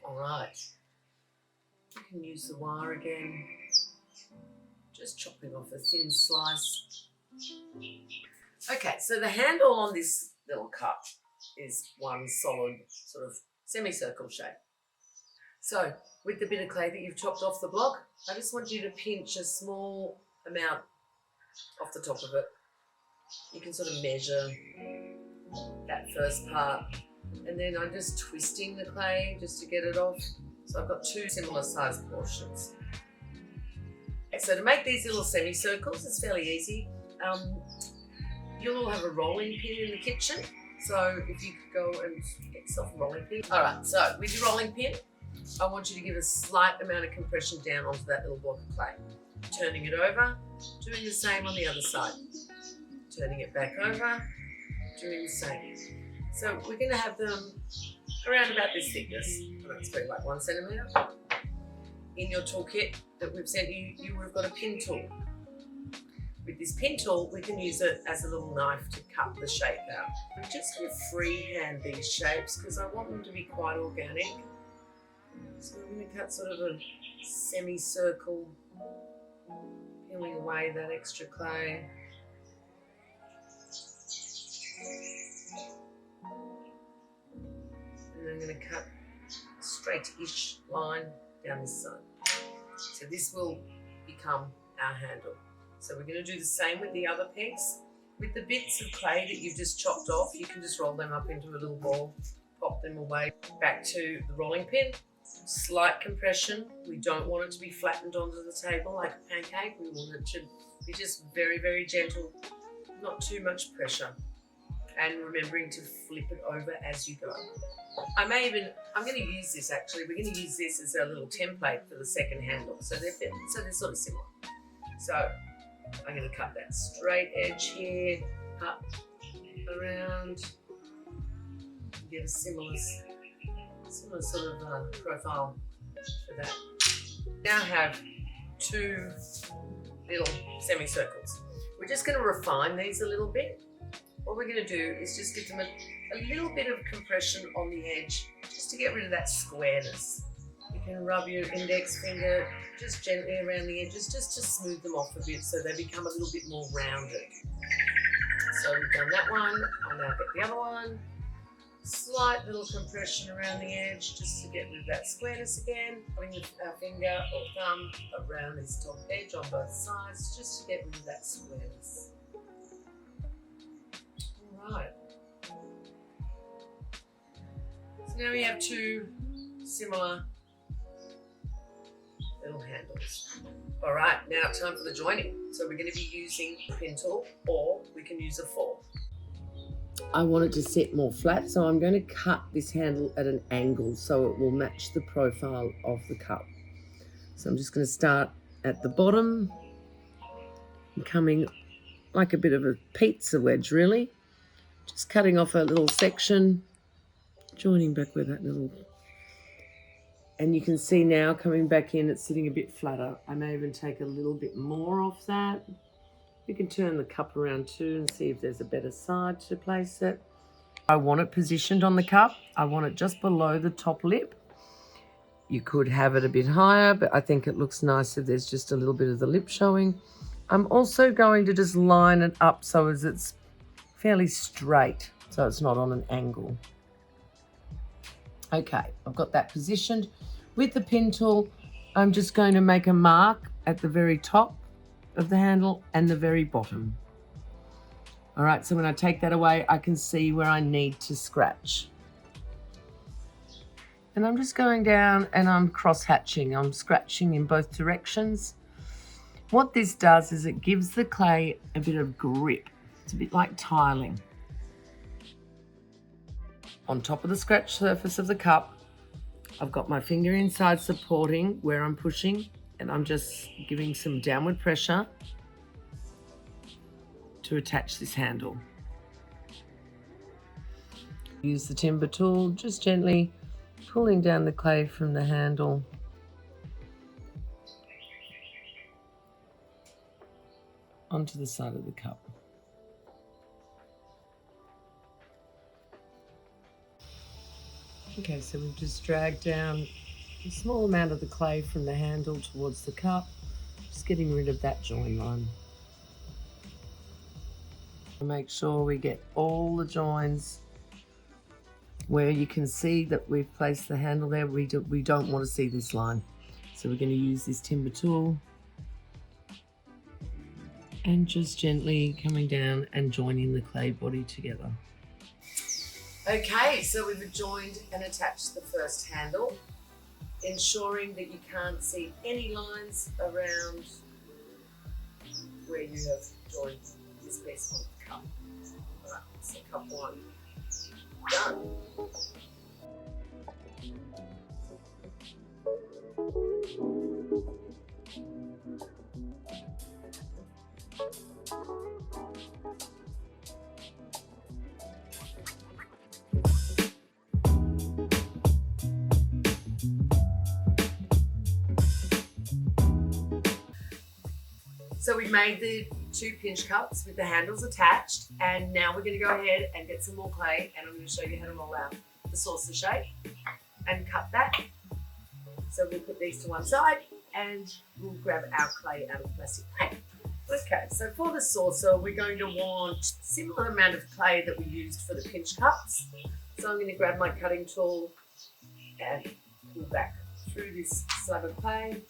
All right. You can use the wire again. Just chopping off a thin slice. Okay, so the handle on this little cup is one solid sort of semicircle shape. So with the bit of clay that you've chopped off the block, I just want you to pinch a small amount off the top of it. You can sort of measure that first part, and then I'm just twisting the clay just to get it off. So I've got two similar sized portions. So to make these little semicircles, it's fairly easy. You'll all have a rolling pin in the kitchen. So if you could go and get yourself a rolling pin. All right, so with your rolling pin, I want you to give a slight amount of compression down onto that little block of clay. Turning it over, doing the same on the other side. Turning it back over, doing the same. So we're going to have them around about this thickness. That's probably like 1 centimetre. In your toolkit that we've sent you, you would have got a pin tool. With this pin tool, we can use it as a little knife to cut the shape out. I'm just going to freehand these shapes because I want them to be quite organic. So I'm going to cut sort of a semicircle, peeling away that extra clay. And I'm going to cut a straight-ish line down this side. So this will become our handle. So we're going to do the same with the other pegs. With the bits of clay that you've just chopped off, you can just roll them up into a little ball, pop them away back to the rolling pin. Slight compression. We don't want it to be flattened onto the table like a pancake. We want it to be just very, very gentle, not too much pressure. And remembering to flip it over as you go. I'm going to use this actually. We're going to use this as our little template for the second handle. So they're sort of similar. So I'm going to cut that straight edge here, up, around, and get a similar sort of profile for that. Now have two little semicircles. We're just going to refine these a little bit. What we're going to do is just give them a little bit of compression on the edge just to get rid of that squareness. You can rub your index finger just gently around the edges just to smooth them off a bit so they become a little bit more rounded. So we've done that one. I'll now get the other one. Slight little compression around the edge just to get rid of that squareness again. Putting our finger or thumb around this top edge on both sides just to get rid of that squareness. Right. So now we have two similar little handles. All right, now time for the joining. So we're going to be using a pin tool, or we can use a fork. I want it to sit more flat, so I'm going to cut this handle at an angle so it will match the profile of the cup. So I'm just going to start at the bottom and coming like a bit of a pizza wedge really. Just cutting off a little section, joining back with that little, and you can see now coming back in, it's sitting a bit flatter. I may even take a little bit more off that. You can turn the cup around too and see if there's a better side to place it. I want it positioned on the cup. I want it just below the top lip. You could have it a bit higher, but I think it looks nicer. There's just a little bit of the lip showing. I'm also going to just line it up so as it's fairly straight, so it's not on an angle. Okay, I've got that positioned. With the pin tool, I'm just going to make a mark at the very top of the handle and the very bottom. All right, so when I take that away, I can see where I need to scratch. And I'm just going down and I'm cross-hatching. I'm scratching in both directions. What this does is it gives the clay a bit of grip. It's a bit like tiling. On top of the scratch surface of the cup, I've got my finger inside supporting where I'm pushing, and I'm just giving some downward pressure to attach this handle. Use the timber tool, just gently pulling down the clay from the handle. Onto the side of the cup. Okay, so we've just dragged down a small amount of the clay from the handle towards the cup, just getting rid of that join line. Make sure we get all the joins where you can see that we've placed the handle there. We don't want to see this line. So we're going to use this timber tool and just gently coming down and joining the clay body together. Okay, so we've joined and attached the first handle, ensuring that you can't see any lines around where you have joined this piece on the cup. Alright, so cup one done. So we've made the 2 pinch cups with the handles attached, and now we're going to go ahead and get some more clay, and I'm going to show you how to roll out the saucer shape and cut that. So we'll put these to one side and we'll grab our clay out of the plastic bag. Okay, so for the saucer we're going to want a similar amount of clay that we used for the pinch cups. So I'm going to grab my cutting tool and pull back through this slab of clay.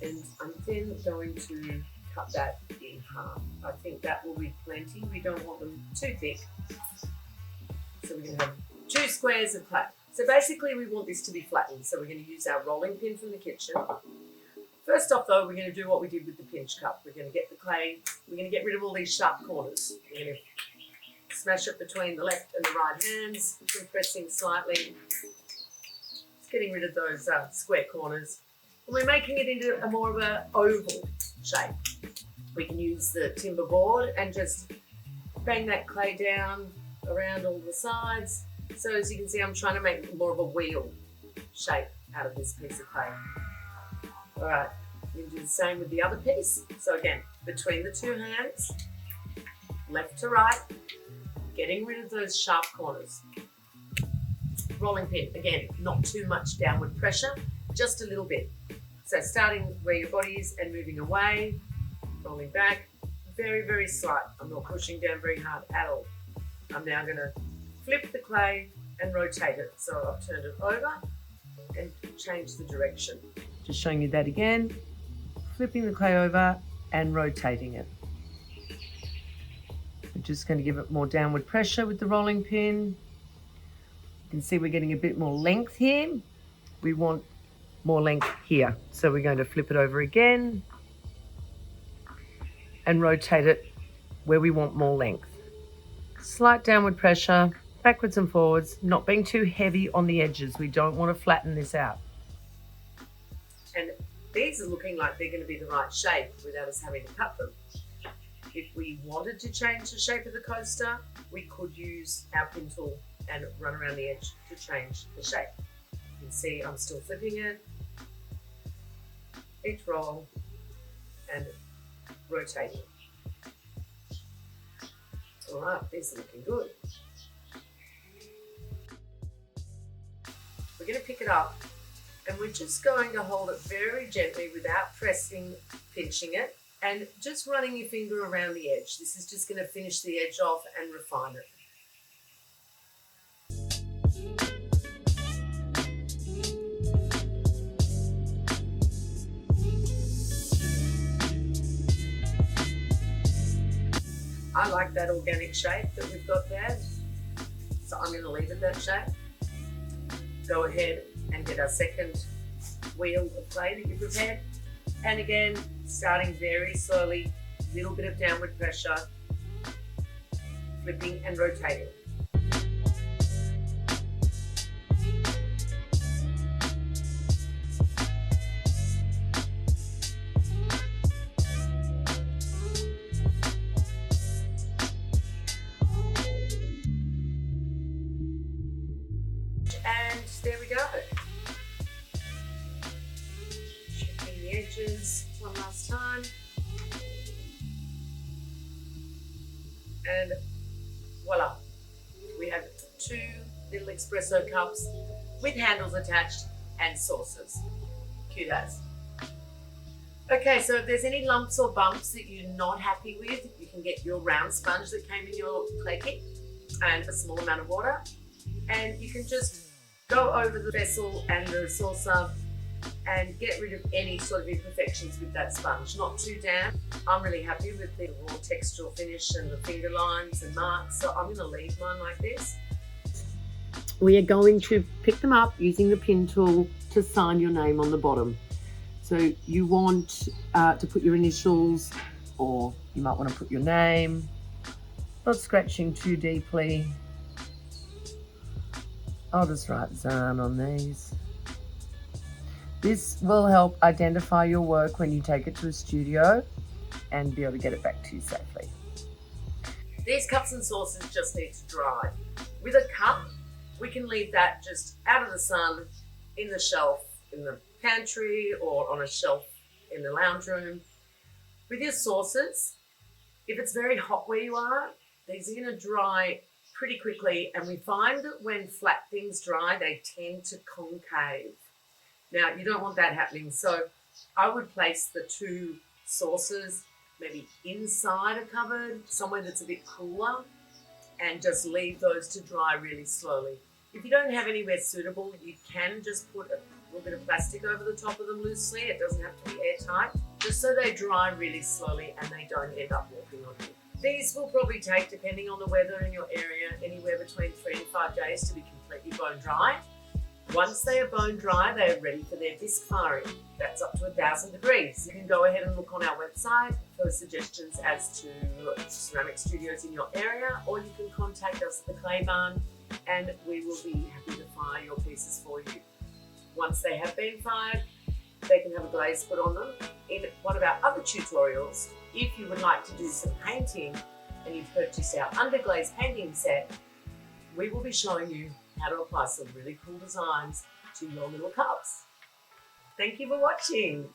And I'm then going to cut that in half. I think that will be plenty. We don't want them too thick. So we're going to have 2 squares of clay. So basically we want this to be flattened. So we're going to use our rolling pin from the kitchen. First off though, we're going to do what we did with the pinch cup. We're going to get the clay, we're going to get rid of all these sharp corners. We're going to smash it between the left and the right hands, compressing slightly. Just getting rid of those square corners. We're making it into a more of an oval shape. We can use the timber board and just bang that clay down around all the sides. So as you can see, I'm trying to make more of a wheel shape out of this piece of clay. All right, you can do the same with the other piece. So again, between the 2 hands, left to right, getting rid of those sharp corners. Rolling pin, again, not too much downward pressure, just a little bit. So starting where your body is and moving away, rolling back, very, very slight. I'm not pushing down very hard at all. I'm now going to flip the clay and rotate it. So I've turned it over and changed the direction. Just showing you that again, flipping the clay over and rotating it. I'm just going to give it more downward pressure with the rolling pin. You can see we're getting a bit more length here. We want more length here. So we're going to flip it over again and rotate it where we want more length. Slight downward pressure, backwards and forwards, not being too heavy on the edges. We don't want to flatten this out. And these are looking like they're going to be the right shape without us having to cut them. If we wanted to change the shape of the coaster, we could use our pin tool and run around the edge to change the shape. You can see I'm still flipping it, each roll, and rotating. All right, these are looking good. We're going to pick it up and we're just going to hold it very gently without pressing, pinching it, and just running your finger around the edge. This is just going to finish the edge off and refine it. I like that organic shape that we've got there, so I'm going to leave it that shape. Go ahead and get our second wheel of clay that you prepared. And again, starting very slowly, little bit of downward pressure, flipping and rotating. And there we go. Checking the edges one last time. And voila, we have 2 espresso cups with handles attached and saucers. Cute as. Okay, so if there's any lumps or bumps that you're not happy with, you can get your round sponge that came in your clay kit and a small amount of water, and you can just go over the vessel and the saucer and get rid of any sort of imperfections with that sponge. Not too damp. I'm really happy with the raw textural finish and the finger lines and marks, so I'm going to leave mine like this. We are going to pick them up using the pin tool to sign your name on the bottom. So you want to put your initials, or you might want to put your name, not scratching too deeply. I'll just write Zan on these. This will help identify your work when you take it to a studio and be able to get it back to you safely. These cups and saucers just need to dry. With a cup, we can leave that just out of the sun, in the shelf, in the pantry, or on a shelf in the lounge room. With your saucers, if it's very hot where you are, these are going to dry pretty quickly, and we find that when flat things dry, they tend to concave. Now, you don't want that happening, so I would place the two saucers maybe inside a cupboard, somewhere that's a bit cooler, and just leave those to dry really slowly. If you don't have anywhere suitable, you can just put a little bit of plastic over the top of them loosely. It doesn't have to be airtight, just so they dry really slowly and they don't end up walking on you. These will probably take, depending on the weather in your area, anywhere between 3 and 5 days to be completely bone dry. Once they are bone dry, they are ready for their bisque firing. That's up to 1,000 degrees. You can go ahead and look on our website for suggestions as to ceramic studios in your area, or you can contact us at the Clay Barn and we will be happy to fire your pieces for you. Once they have been fired, they can have a glaze put on them. In one of our other tutorials, if you would like to do some painting and you've purchased our underglaze painting set, we will be showing you how to apply some really cool designs to your little cups. Thank you for watching.